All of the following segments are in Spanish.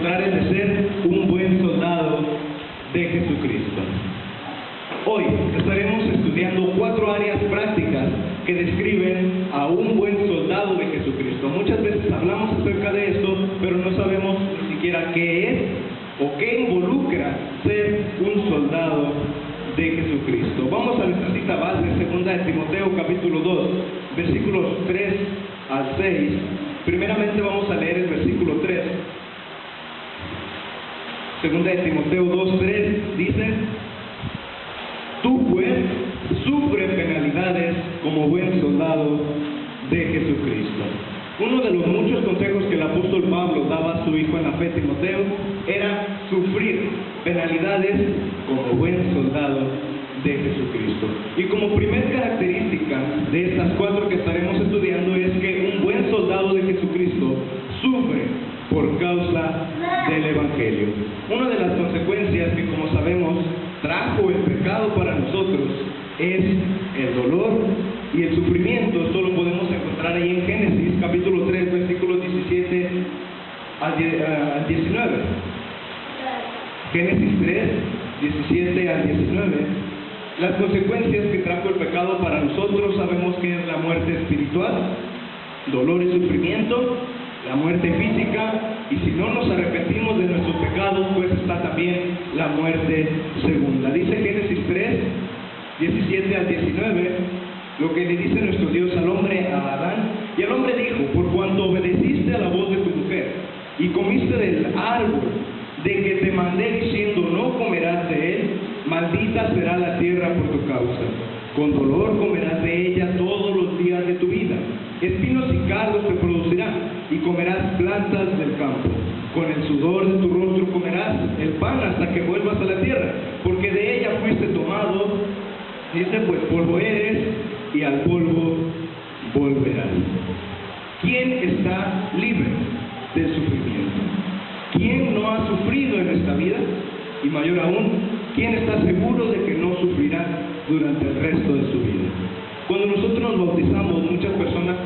encontrar el de ser un buen soldado de Jesucristo. Hoy estaremos estudiando 4 áreas prácticas que describen a un buen soldado de Jesucristo. Muchas veces hablamos acerca de esto, pero no sabemos ni siquiera qué es o qué involucra ser un soldado de Jesucristo. Vamos a nuestra cita base, 2 de Timoteo capítulo 2, versículos 3 al 6. Primeramente vamos a leer el versículo 3. 2 de Timoteo 2, 3 dice: tú pues sufre penalidades como buen soldado de Jesucristo. Uno de los muchos consejos que el apóstol Pablo daba a su hijo en la fe, Timoteo, era sufrir penalidades como buen soldado de Jesucristo. Y como primer característica de estas 4 que estaremos estudiando es que un buen soldado de Jesucristo sufre por causa del Evangelio. Una de las consecuencias que, como sabemos, trajo el pecado para nosotros es el dolor y el sufrimiento. Esto lo podemos encontrar ahí en Génesis capítulo 3, versículos 17 al 19. Génesis 3, 17 al 19. Las consecuencias que trajo el pecado para nosotros sabemos que es la muerte espiritual, dolor y sufrimiento, la muerte física, y si no nos arrepentimos de nuestros pecados, pues está también la muerte segunda. Dice Génesis 3, 17 al 19, lo que le dice nuestro Dios al hombre, a Adán. Y el hombre dijo: por cuanto obedeciste a la voz de tu mujer y comiste del árbol de que te mandé diciendo, no comerás de él, maldita será la tierra por tu causa. Con dolor comerás de ella todos los días de tu vida. Espinos y cardos te producirán, y comerás plantas del campo. Con el sudor de tu rostro comerás el pan hasta que vuelvas a la tierra, porque de ella fuiste tomado. Dice, pues polvo eres, y al polvo volverás. ¿Quién está libre del sufrimiento? ¿Quién no ha sufrido en esta vida? Y mayor aún, ¿quién está seguro de que no sufrirá durante el resto de su vida? Cuando nosotros nos bautizamos, muchas personas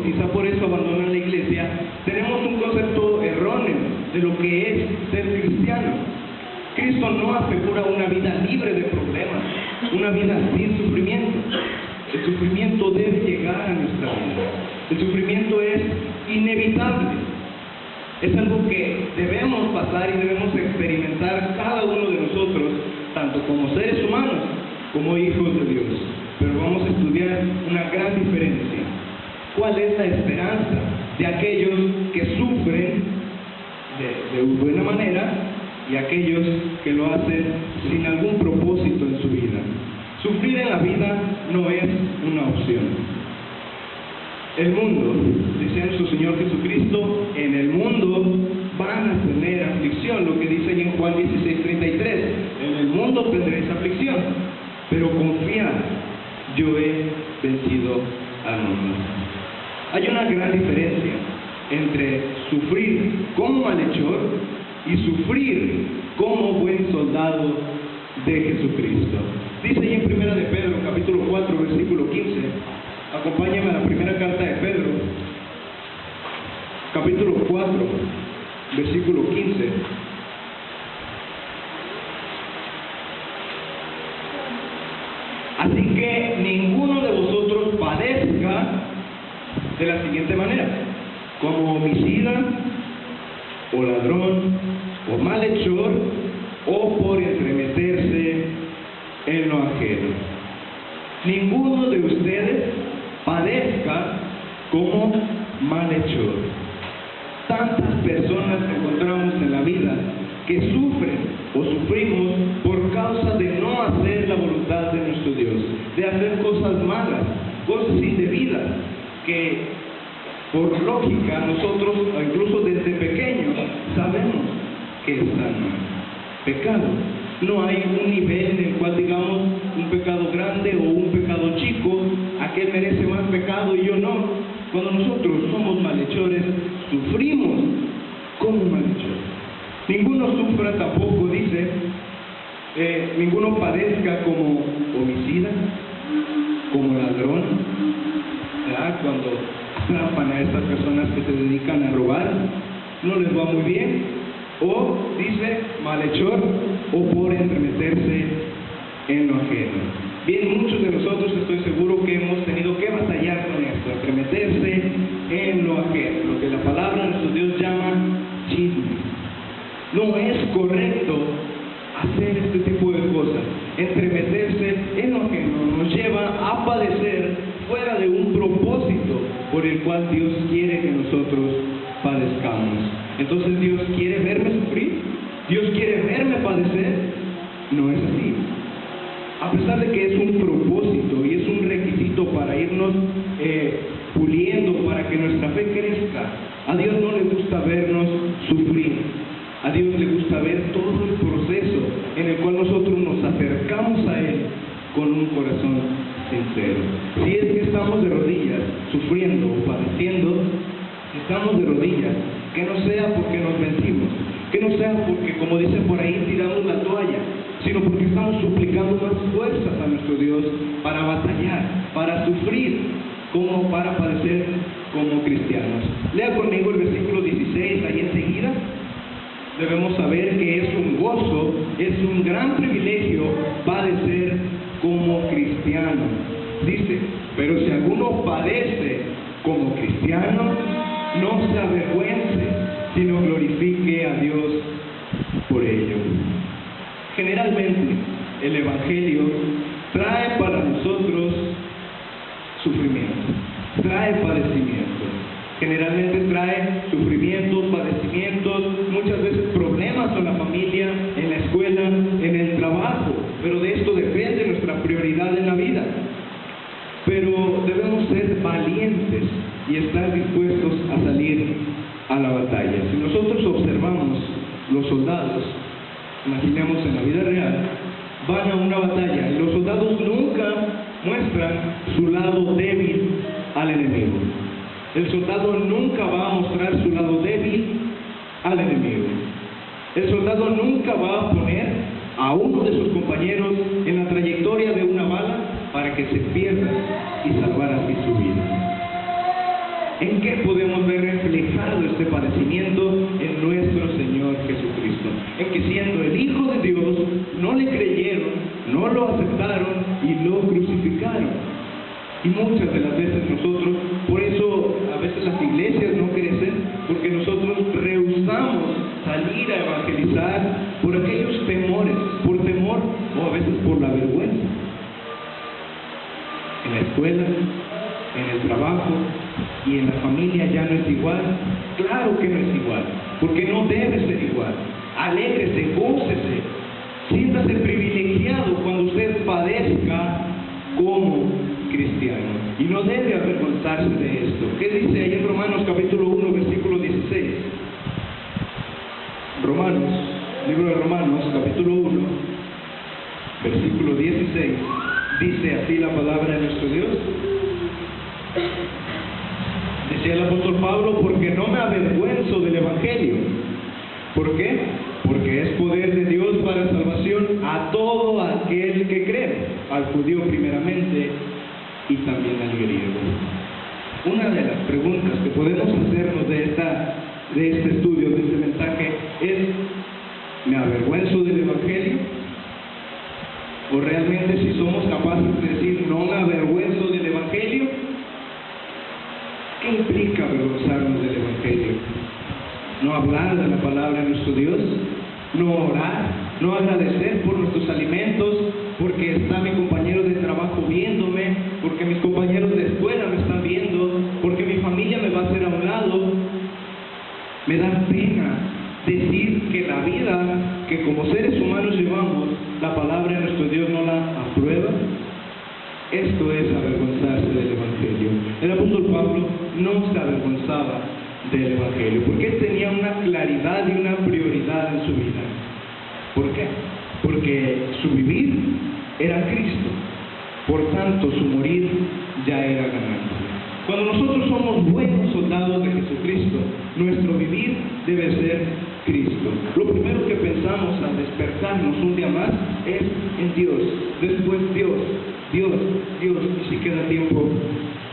quizá por eso abandonan la iglesia. Tenemos un concepto erróneo de lo que es ser cristiano. Cristo no asegura una vida libre de problemas, una vida sin sufrimiento. El sufrimiento debe llegar a nuestra vida. El sufrimiento es inevitable. Es algo que debemos pasar y debemos experimentar cada uno de nosotros, tanto como seres humanos como hijos de Dios. Pero vamos a estudiar una gran diferencia. ¿Cuál es la esperanza de aquellos que sufren de buena manera y aquellos que lo hacen sin algún propósito en su vida? Sufrir en la vida no es una opción. El mundo, dice nuestro Señor Jesucristo, en el mundo van a tener aflicción, lo que dice ahí en Juan 16:33, en el mundo tendréis aflicción, pero confiad, yo he vencido al mundo. Hay una gran diferencia entre sufrir como malhechor y sufrir como buen soldado de Jesucristo. Dice ahí en 1 de Pedro, capítulo 4, versículo 15, acompáñame a la primera carta de Pedro, capítulo 4, versículo 15. Así que ninguno de vosotros padezca de la siguiente manera: como homicida, o ladrón, o malhechor, o por entremeterse en lo ajeno. Ninguno de ustedes padezca como malhechor. Tantas personas que encontramos en la vida que sufren o sufrimos por causa de no hacer la voluntad de nuestro Dios, de hacer cosas malas, cosas indebidas, que por lógica nosotros, incluso desde pequeños, sabemos que están mal. Pecado. No hay un nivel en el cual digamos un pecado grande o un pecado chico, aquel merece más pecado y yo no. Cuando nosotros somos malhechores, sufrimos como malhechores. Ninguno sufra tampoco, dice, ninguno padezca como homicida, como ladrón, ¿verdad? Cuando atrapan a estas personas que se dedican a robar, no les va muy bien, o dice malhechor, o por entremeterse en lo ajeno. Bien, muchos de nosotros estoy seguro que hemos tenido que batallar con esto, entremeterse en lo ajeno, lo que la palabra de nuestro Dios llama chisme. No es correcto hacer este tipo de cosas. Entremeterse en lo ajeno nos lleva a padecer fuera de un propósito por el cual Dios quiere que nosotros padezcamos. Entonces, ¿Dios quiere verme sufrir? ¿Dios quiere verme padecer? No es así. A pesar de que es un propósito y es un requisito para irnos puliendo, para que nuestra fe crezca, a Dios no le gusta vernos sufrir. A Dios le gusta ver todo el proceso en el cual nosotros nos acercamos a Él con un corazón sincero. Si es que estamos de rodillas, sufriendo o padeciendo, si estamos de rodillas, que no sea porque nos vencimos, que no sea porque, como dicen por ahí, tiramos la toalla, sino porque estamos suplicando más fuerzas a nuestro Dios para batallar, para sufrir, como para padecer como cristianos. Lea conmigo el versículo 16, ahí enseguida. Debemos saber que es un gozo, es un gran privilegio padecer como cristiano. Dice, pero si alguno padece como cristiano, no se avergüence, sino glorifique a Dios por ello. Generalmente, el Evangelio trae para nosotros sufrimiento, trae padecimiento. Generalmente trae sufrimientos, padecimientos, muchas veces problemas con la familia, en la escuela, en el trabajo, pero de esto depende nuestra prioridad en la vida. Pero debemos ser valientes y estar dispuestos a salir a la batalla. Si nosotros observamos los soldados, imaginemos en la vida real, van a una batalla y los soldados nunca muestran su lado débil al enemigo. El soldado nunca va a mostrar su lado débil al enemigo. El soldado nunca va a poner a uno de sus compañeros en la trayectoria de una bala para que se pierda y salvar así su vida. ¿En qué podemos ver reflejado este padecimiento? En nuestro Señor Jesucristo. En que siendo el Hijo de Dios, no le creyeron, no lo aceptaron y lo crucificaron. Y muchas de las veces nosotros, por eso a veces las iglesias no crecen, porque nosotros rehusamos salir a evangelizar por aquellos temores, por temor o a veces por la vergüenza. En la escuela, en el trabajo y en la familia ya no es igual. Claro que no es igual, porque no debe ser igual. Alégrese, gócese, siéntase privilegiado cuando usted padezca como cristiano, y no debe avergonzarse de esto. ¿Qué dice ahí en Romanos capítulo 1, versículo 16? Romanos, libro de Romanos, capítulo 1, versículo 16, dice así la palabra de nuestro Dios. Decía el apóstol Pablo, porque no me avergüenzo del Evangelio. ¿Por qué? Porque es poder de Dios para salvación a todo aquel que cree, al judío primeramente y también al griego. Una de las preguntas que podemos hacernos de este estudio, de este mensaje, es: ¿me avergüenzo del Evangelio? ¿O realmente si somos capaces de decir no me avergüenzo del Evangelio? ¿Qué implica avergonzarnos del Evangelio? No hablar de la palabra de nuestro Dios, no orar, no agradecer por nuestros alimentos, porque está mi compañero de trabajo viéndome, porque mis compañeros de escuela me están viendo, porque mi familia me va a hacer a un lado. Me da pena decir que la vida que como seres humanos llevamos, la palabra de nuestro Dios no la aprueba. Esto es avergonzarse del Evangelio. El apóstol Pablo no se avergonzaba del Evangelio, porque él tenía una claridad y una prioridad en su vida. ¿Por qué? Porque su vivir era Cristo, por tanto su morir ya era ganancia. Cuando nosotros somos buenos soldados de Jesucristo, nuestro vivir debe ser Cristo. Lo primero que pensamos al despertarnos un día más es en Dios, después Dios, y si queda tiempo,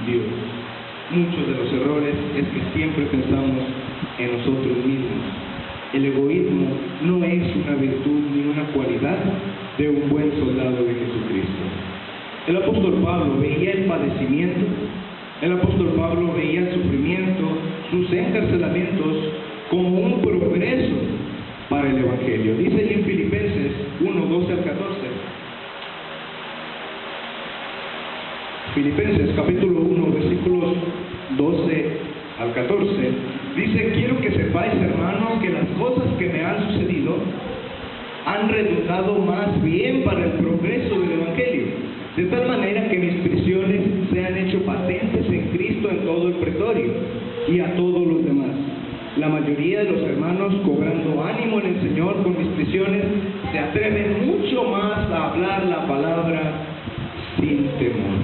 Dios. Muchos de los errores es que siempre pensamos en nosotros mismos. El egoísmo no es una virtud ni una cualidad de un buen soldado de Jesucristo. El apóstol Pablo veía el padecimiento, el apóstol Pablo veía el sufrimiento, sus encarcelamientos como un progreso para el Evangelio. Dice en Filipenses 1, 12 al 14. Filipenses capítulo 1, versículos 12 al 14, dice: quiero que sepáis, hermanos, que las cosas que me han sucedido han redundado más bien para el progreso del Evangelio, de tal manera que mis prisiones se han hecho patentes en Cristo en todo el pretorio y a todos los demás. La mayoría de los hermanos, cobrando ánimo en el Señor con mis prisiones, se atreven mucho más a hablar la palabra sin temor.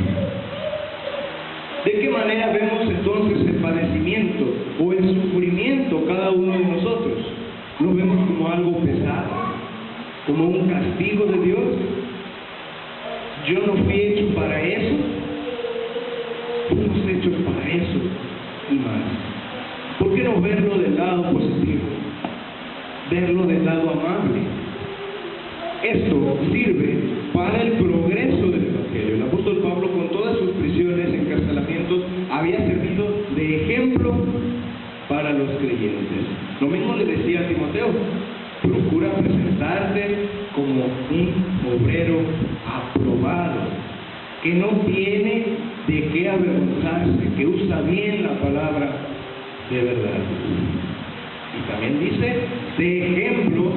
¿De qué manera vemos entonces el padecimiento o el sufrimiento cada uno de nosotros? ¿Lo vemos como algo pesado? ¿Como un castigo de Dios? Yo no fui hecho para eso. Fuimos hechos para eso y más. ¿Por qué no verlo del lado positivo? Verlo del lado amable. Esto sirve para el progreso del Evangelio. El apóstol Pablo, con todas sus prisiones, encarcelamientos, había servido de ejemplo para los creyentes. Lo mismo le decía a Timoteo: procura presentarte como un obrero aprobado, que no tiene de qué avergonzarse, que usa bien la palabra de verdad. Y también dice, de ejemplo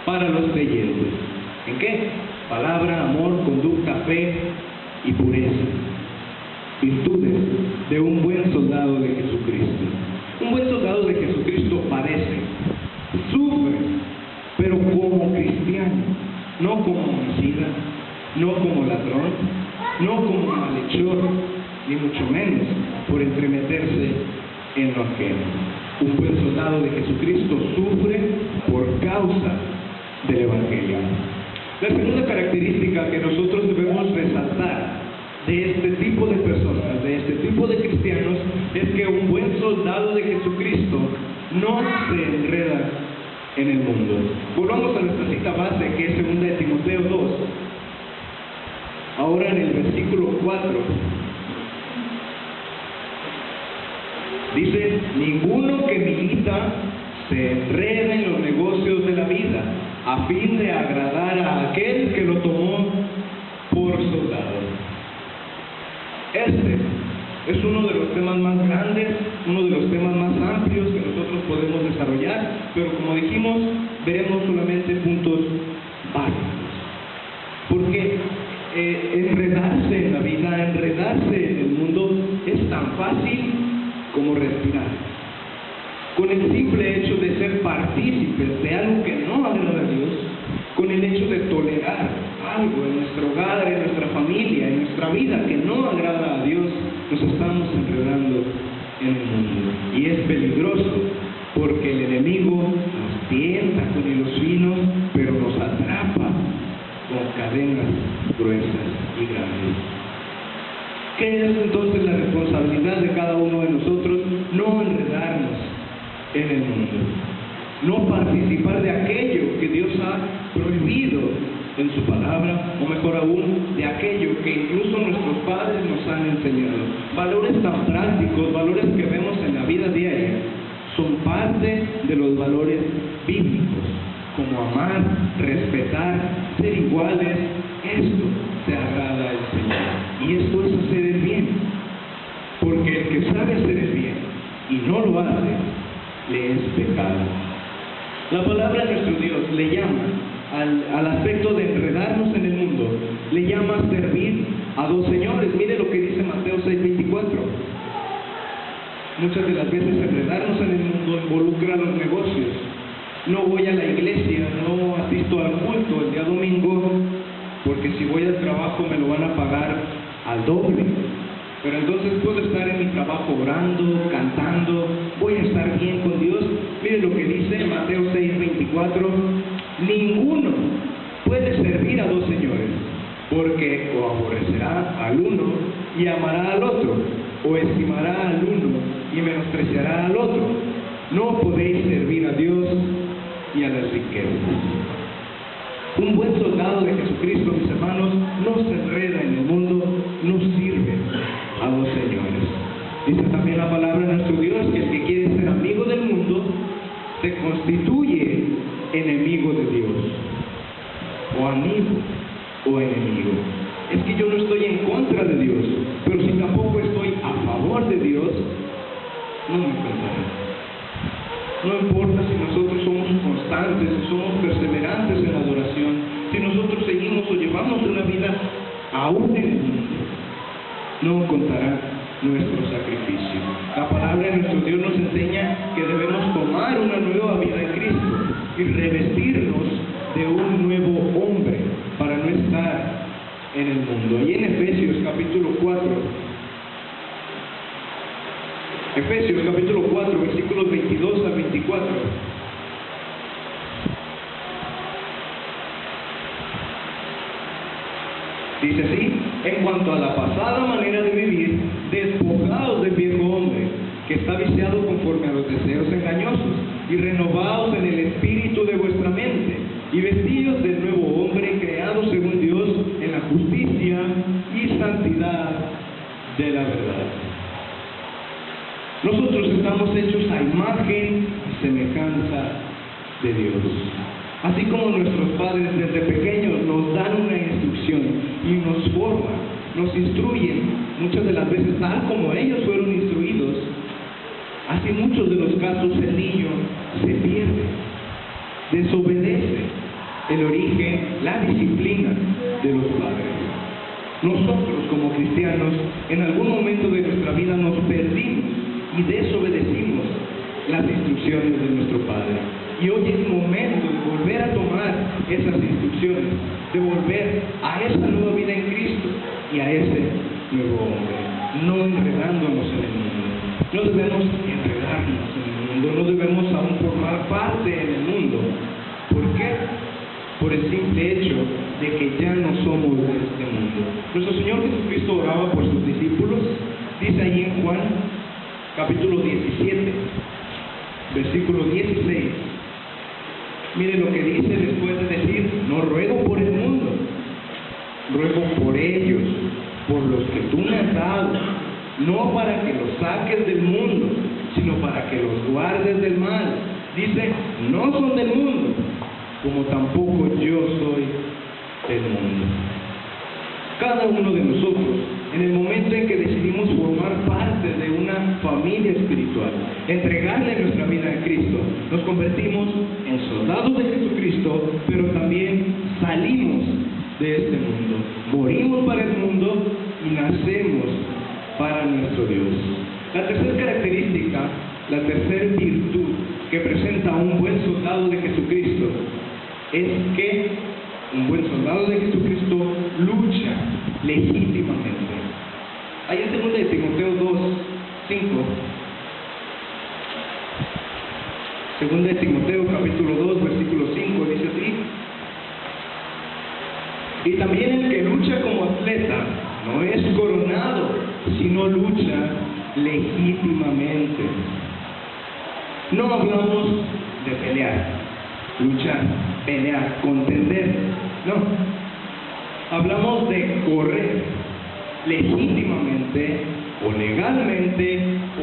para los creyentes. ¿En qué? Palabra, amor, conducta, fe y pureza. Virtudes de un buen soldado de Jesucristo. Un buen soldado de Jesucristo padece, sufre, pero como cristiano, no como homicida, no como ladrón, no como malhechor, ni mucho menos por entremeterse en lo ajeno. Un buen soldado de Jesucristo sufre por causa del Evangelio. La segunda característica que nosotros debemos resaltar de este tipo de personas, de este tipo de cristianos, es que un buen soldado de Jesucristo no se enreda en el mundo. Volvamos a nuestra cita base, que es 2 de Timoteo 2. Ahora en el versículo 4 dice: ninguno que milita se enreda en los negocios de la vida, a fin de agradar a aquel que lo tomó por soldado. Este es uno de los temas más grandes, uno de los temas más amplios que nosotros podemos desarrollar, pero como dijimos, veremos solamente puntos básicos. Porque enredarse en la vida, enredarse en el mundo, es tan fácil como respirar. Con el simple hecho de ser partícipes de algo que no agrada a Dios, con el hecho de tolerar algo en nuestro hogar, en nuestra familia, en nuestra vida que no agrada a Dios, nos estamos enredando en el mundo. Y es peligroso, porque el enemigo nos tienta con hilos finos, pero nos atrapa con cadenas gruesas y grandes. ¿Qué es entonces la responsabilidad de cada uno de nosotros? No enredarnos en el mundo, no participar de aquello que Dios ha prohibido en su palabra, o mejor aún, de aquello que incluso nuestros padres nos han enseñado. Valores tan prácticos, valores que vemos en la vida diaria, son parte de los valores bíblicos, como amar, respetar, ser iguales. Esto se agrada al Señor, y esto es hacer el bien, porque el que sabe hacer el bien y no lo hace, le es pecado. La palabra de nuestro Dios le llama al aspecto de enredarnos en el mundo, le llama a servir a dos señores. Mire lo que dice Mateo 6:24. Muchas de las veces enredarnos en el mundo involucra los negocios. No voy a la iglesia, no asisto al culto el día domingo, porque si voy al trabajo me lo van a pagar al doble. Pero entonces puedo estar en mi trabajo orando, cantando, voy a estar bien con Dios. Mire lo que dice Mateo 6:24: ninguno puede servir a dos señores, porque o aborrecerá al uno y amará al otro, o estimará al uno y menospreciará al otro. No podéis servir a Dios Jesucristo, mis hermanos, no se enreda en el mundo, no sirve a los señores. Dice también la palabra de nuestro Dios que el que quiere ser amigo del mundo se constituye enemigo de Dios, o amigo o enemigo. Es que yo no estoy en contra de Dios, pero si tampoco estoy a favor de Dios, no me contará. No importa si nosotros somos constantes, si somos perseverantes en la adoración, si nosotros seguimos o llevamos una vida aún en el mundo, no contará nuestro sacrificio. La palabra de nuestro Dios nos enseña que debemos tomar una nueva vida en Cristo y revestirnos de un nuevo hombre para no estar en el mundo. Y en Efesios capítulo 4, versículos 22 al 24. Dice así: en cuanto a la pasada manera de vivir, despojaos del viejo hombre, que está viciado conforme a los deseos engañosos, y renovaos en el espíritu de vuestra mente, y vestidos del nuevo hombre, creado según Dios en la justicia y santidad de la verdad. Nosotros estamos hechos a imagen y semejanza de Dios. Así como nuestros padres desde pequeños nos dan una instrucción y nos forman, nos instruyen, muchas de las veces tal como ellos fueron instruidos, así en muchos de los casos el niño se pierde, desobedece el origen, la disciplina de los padres. Nosotros como cristianos en algún momento de nuestra vida nos perdimos y desobedecimos las instrucciones de nuestro Padre. Y hoy es momento de volver a tomar esas instrucciones, de volver a esa nueva vida en Cristo y a ese nuevo hombre, no enredándonos en el mundo. No debemos enredarnos en el mundo, no debemos aún formar parte en el mundo. ¿Por qué? Por el simple hecho de que ya no somos de este mundo. Nuestro Señor Jesucristo oraba por sus discípulos, dice ahí en Juan capítulo 17, versículo 16. Mire lo que dice después de decir: no ruego por el mundo, ruego por ellos, por los que tú me has dado, no para que los saques del mundo, sino para que los guardes del mal. Dice: no son del mundo, como tampoco yo soy del mundo. Cada uno de nosotros, en el momento en que decidimos formar parte de una familia espiritual, entregarle nuestra vida a Cristo, nos convertimos en soldados de Jesucristo, pero también salimos de este mundo. Morimos para el mundo y nacemos para nuestro Dios. La tercera característica, la tercera virtud que presenta a un buen soldado de Jesucristo es que un buen soldado de Jesucristo lucha legítimamente. Ahí en 2 de Timoteo 2, 5. 2 de Timoteo capítulo 2, versículo 5 dice así: y también el que lucha como atleta no es coronado, sino lucha legítimamente. No hablamos de pelear, luchar, pelear, contender. No. Hablamos de correr legítimamente o legalmente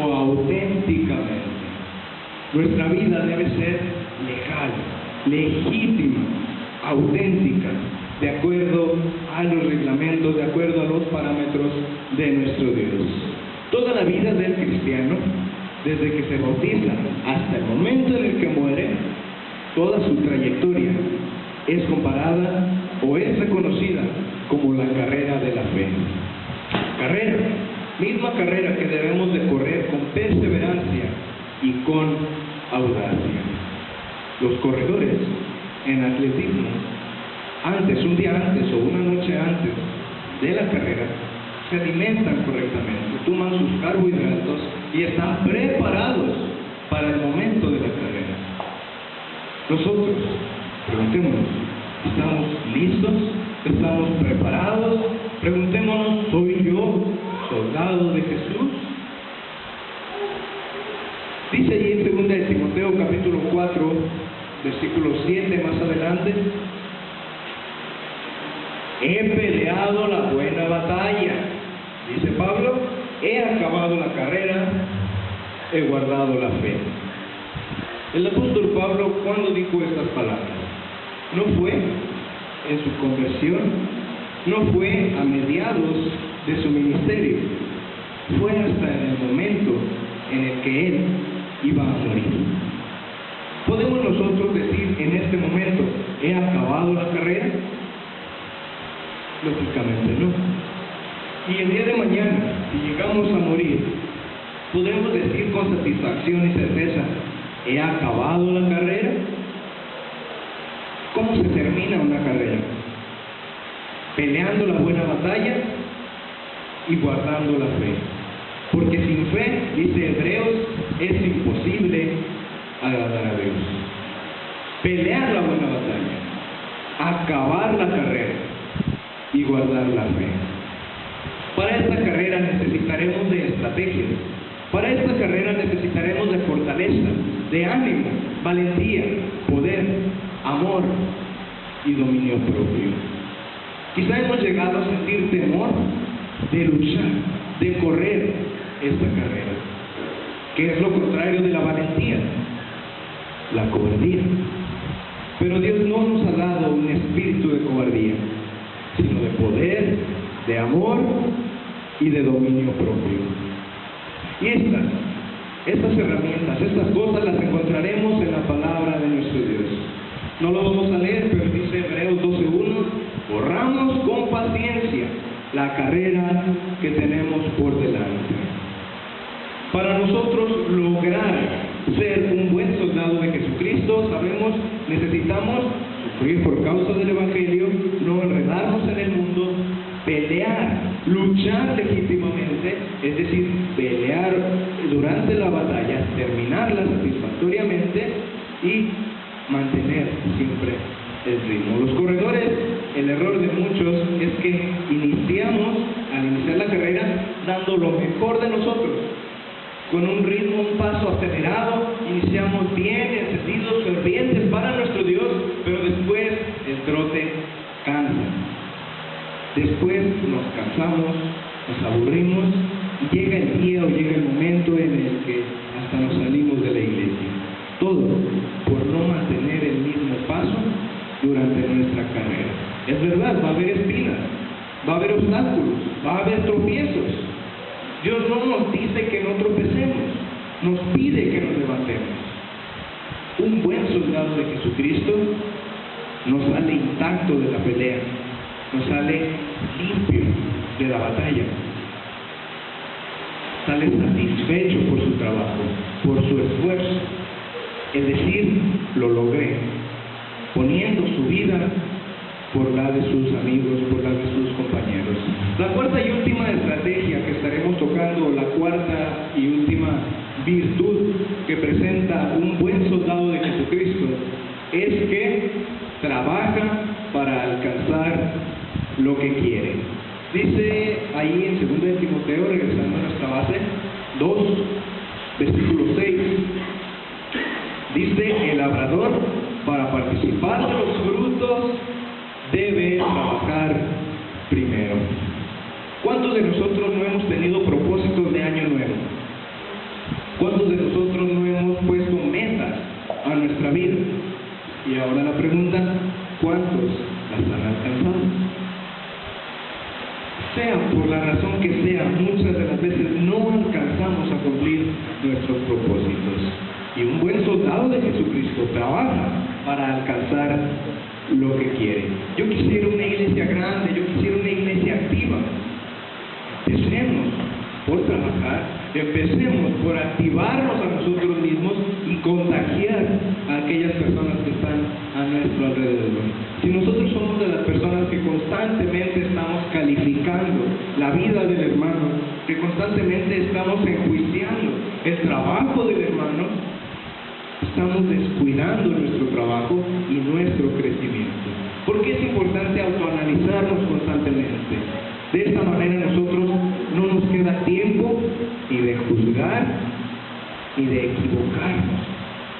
o auténticamente. Nuestra vida debe ser legal, legítima, auténtica, de acuerdo a los reglamentos, de acuerdo a los parámetros de nuestro Dios. Toda la vida del cristiano, desde que se bautiza hasta el momento en el que muere, toda su trayectoria es comparada o es reconocida como la carrera de la fe. Carrera, misma carrera que debemos de correr con perseverancia y con audacia. Los corredores en atletismo, un día antes o una noche antes de la carrera, se alimentan correctamente, toman sus carbohidratos y están preparados para el momento de la carrera. Nosotros, preguntémonos, ¿estamos listos? ¿Estamos preparados? Preguntémonos, ¿soy yo soldado de Jesús? Dice allí en 2 de Timoteo capítulo 4, versículo 7, más adelante: he peleado la buena batalla. Dice Pablo, he acabado la carrera, he guardado la fe. El apóstol Pablo, ¿cuándo dijo estas palabras? No fue en su conversión, no fue a mediados de su ministerio, fue hasta en el momento en el que él iba a morir. ¿Podemos nosotros decir en este momento, he acabado la carrera? Lógicamente no. Y el día de mañana, si llegamos a morir, ¿podemos decir con satisfacción y certeza, he acabado la carrera? ¿Cómo se termina una carrera? Peleando la buena batalla y guardando la fe. Porque sin fe, dice Hebreos, es imposible agradar a Dios. Pelear la buena batalla, acabar la carrera y guardar la fe. Para esta carrera necesitaremos de estrategias. Para esta carrera necesitaremos de fortaleza, de ánimo, valentía, poder, amor y dominio propio. Quizá hemos llegado a sentir temor de luchar, de correr esta carrera, que es lo contrario de la valentía, la cobardía. Pero Dios no nos ha dado un espíritu de cobardía, sino de poder, de amor y de dominio propio. Y estas herramientas, estas cosas las encontraremos en la palabra de nuestro Dios. No lo vamos a leer, pero dice Hebreos 12:1, corramos con paciencia la carrera que tenemos por delante. Para nosotros lograr ser un buen soldado de Jesucristo, sabemos, necesitamos sufrir por causa del Evangelio, no enredarnos en el mundo, pelear, luchar legítimamente, es decir, pelear durante la batalla, terminarla satisfactoriamente y mantener siempre el ritmo. Los corredores, el error de muchos es que al iniciar la carrera, dando lo mejor de nosotros, con un ritmo, un paso acelerado, iniciamos bien, encendidos, fervientes para nuestro Dios, pero después el trote cansa. Después nos cansamos, nos aburrimos, y llega el día o llega el momento en el que hasta nos salimos de la iglesia. Todo por no mantener el mismo paso durante nuestra carrera. Es verdad, va a haber espinas, va a haber obstáculos, va a haber tropiezos. Dios no nos dice que no tropecemos, nos pide que nos levantemos. Un buen soldado de Jesucristo no sale intacto de la pelea, no sale limpio de la batalla, sale satisfecho por su trabajo, por su esfuerzo, es decir, lo logré, poniendo su vida por la de sus amigos, por la de sus compañeros. La cuarta y última estrategia que estaremos tocando, la cuarta y última virtud que presenta un buen soldado de Jesucristo, es que trabaja para alcanzar lo que quiere. Dice ahí en 2 de Timoteo, regresando a nuestra base, 2, versículo 6, dice: el labrador, para participar de los frutos, debe trabajar primero. ¿Cuántos de nosotros no hemos tenido propósitos de año nuevo? ¿Cuántos de nosotros no hemos puesto metas a nuestra vida? Y ahora la pregunta, ¿cuántos las han alcanzado? Sea por la razón que sea, muchas de las veces no alcanzamos a cumplir nuestros propósitos. Y un buen soldado de Jesucristo trabaja para alcanzar lo que quiere. Yo quisiera una iglesia grande, yo quisiera una iglesia activa. Empecemos por trabajar, empecemos por activarnos a nosotros mismos y contagiar a aquellas personas que están a nuestro alrededor. Si nosotros somos de las personas que constantemente estamos calificando la vida del hermano, que constantemente estamos enjuiciando el trabajo del hermano, estamos descuidando nuestro trabajo y nuestro crecimiento. ¿Por qué es importante autoanalizarnos constantemente? De esta manera nosotros no nos queda tiempo ni de juzgar ni de equivocarnos,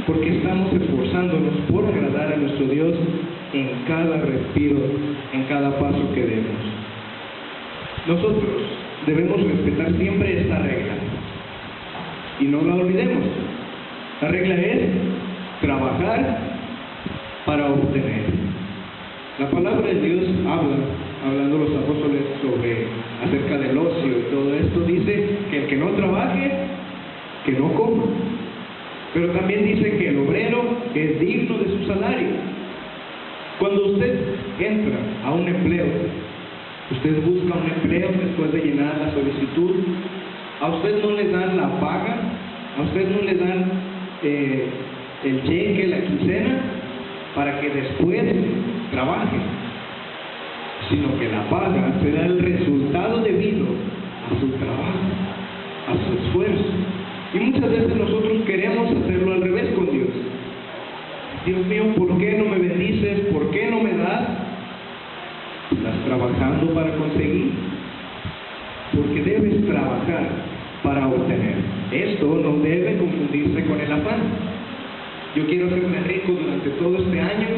porque estamos esforzándonos por agradar a nuestro Dios en cada respiro, en cada paso que demos. Nosotros debemos respetar siempre esta regla y no la olvidemos. La regla es trabajar para obtener. La palabra de Dios hablando los apóstoles acerca del ocio y todo esto, dice que el que no trabaje, que no coma. Pero también dice que el obrero es digno de su salario. Cuando usted entra a un empleo, usted busca un empleo después de llenar la solicitud, a usted no le dan la paga, a usted no le dan el cheque, la quincena, para que después trabaje, sino que la paga será el resultado debido a su trabajo, a su esfuerzo. Y muchas veces nosotros queremos hacerlo al revés con Dios. Dios mío, ¿por qué no me bendices? ¿Por qué no me das? ¿Estás trabajando para conseguir? Porque debes trabajar para obtener. Esto no debe confundirse con el afán. Yo quiero hacerme rico durante todo este año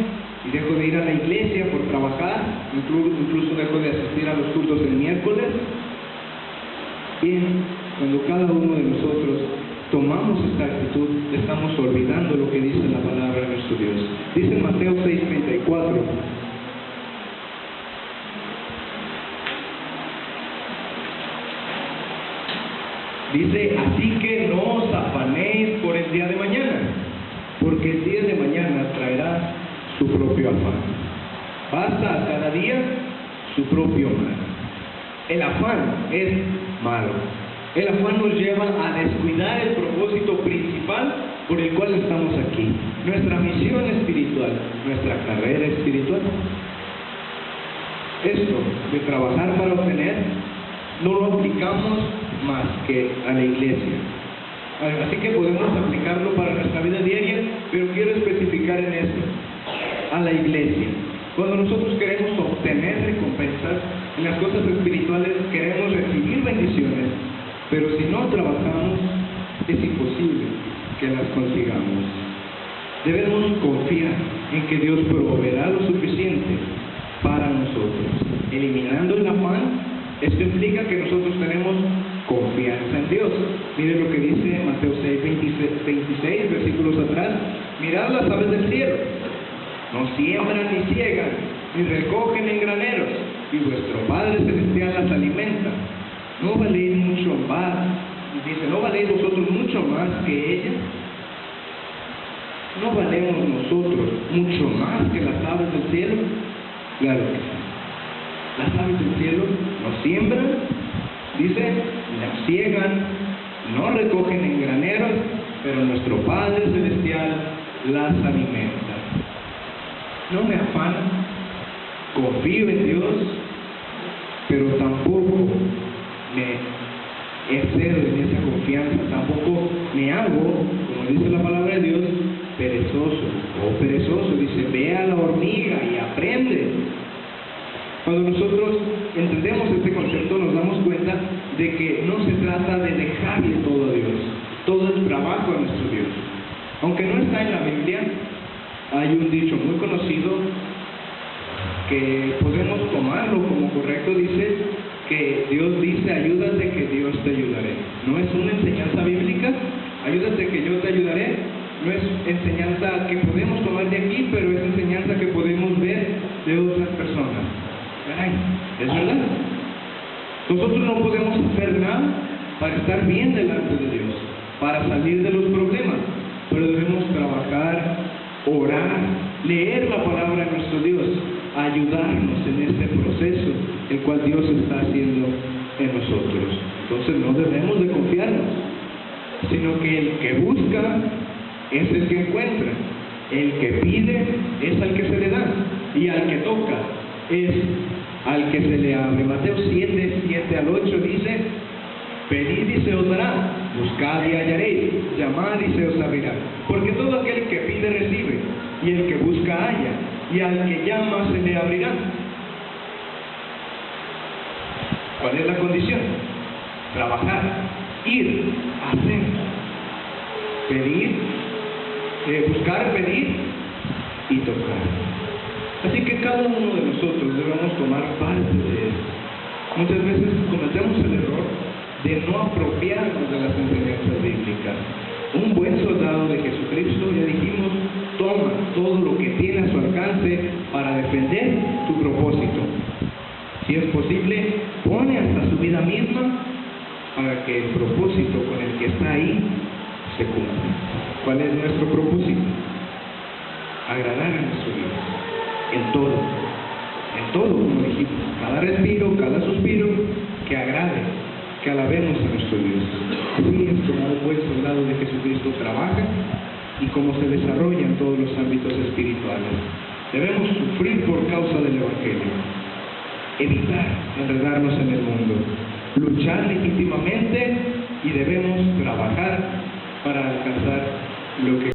y dejo de ir a la iglesia por trabajar, incluso dejo de asistir a los cultos el miércoles. Bien, cuando cada uno de nosotros tomamos esta actitud, estamos olvidando lo que dice la palabra de nuestro Dios. Dice en Mateo 6:34, dice, así que no os afanéis por el día de mañana, porque el día de mañana traerá su propio afán. Basta a cada día su propio mal. El afán es malo. El afán nos lleva a descuidar el propósito principal por el cual estamos aquí, nuestra misión espiritual, nuestra carrera espiritual. Esto de trabajar para obtener no lo aplicamos más que a la iglesia. Así que podemos aplicarlo para nuestra vida diaria, pero quiero especificar en esto, a la iglesia. Cuando nosotros queremos obtener recompensas en las cosas espirituales, queremos recibir bendiciones, pero si no trabajamos, es imposible que las consigamos. Debemos confiar en que Dios proveerá lo suficiente para nosotros. Eliminando el afán, esto implica que nosotros tenemos confianza en Dios. Miren lo que dice Mateo 6:26, versículos atrás. Mirad las aves del cielo, no siembran ni ciegan, ni recogen en graneros, y vuestro Padre Celestial las alimenta. ¿No valéis mucho más? Dice, ¿no valéis vosotros mucho más que ellas? ¿No valemos nosotros mucho más que las aves del cielo? Claro que sí. Las aves del cielo no siembran, dice, no ciegan, no recogen en graneros, pero nuestro Padre Celestial las alimenta. No me afano, confío en Dios, pero tampoco me excedo en esa confianza, tampoco me hago, como dice la palabra de Dios, perezoso o perezoso. Dice, ve a la hormiga y aprende. Cuando nosotros entendemos este concepto, nos damos cuenta de que no se trata de dejarle todo a Dios, todo el trabajo a nuestro Dios. Aunque no está en la Biblia, hay un dicho muy conocido que podemos tomarlo como correcto. Dice que Dios dice, ayúdate que Dios te ayudaré. No es una enseñanza bíblica, ayúdate que yo te ayudaré. No es enseñanza que podemos tomar de aquí, pero es enseñanza que podemos ver de otras personas. Caray, es verdad. Nosotros no podemos hacer nada para estar bien delante de Dios, para salir de los problemas, pero debemos trabajar, orar, leer la palabra de nuestro Dios, ayudarnos en este proceso el cual Dios está haciendo en nosotros. Entonces no debemos de confiarnos, sino que el que busca es el que encuentra, el que pide es al que se le da, y al que toca es al que se le abre. Mateo 7:7-8 dice, pedid y se os dará, buscad y hallaréis, llamad y se os abrirá. Porque todo aquel que pide recibe, y el que busca halla, y al que llama se le abrirá. ¿Cuál es la condición? Trabajar, ir, hacer, pedir, buscar, pedir y tocar. Así que cada uno de nosotros debemos tomar parte de esto. Muchas veces cometemos el error de no apropiarnos de las enseñanzas bíblicas. Un buen soldado de Jesucristo, ya dijimos, toma todo lo que tiene a su alcance para defender tu propósito. Si es posible, pone hasta su vida misma para que el propósito con el que está ahí se cumpla. ¿Cuál es nuestro propósito? Agradar a nuestro Dios en todo, como dijimos, cada respiro, cada suspiro, que agrade, que alabemos a nuestro Dios. Así es como un buen soldado de Jesucristo trabaja y como se desarrolla en todos los ámbitos espirituales. Debemos sufrir por causa del Evangelio, evitar enredarnos en el mundo, luchar legítimamente y debemos trabajar para alcanzar lo que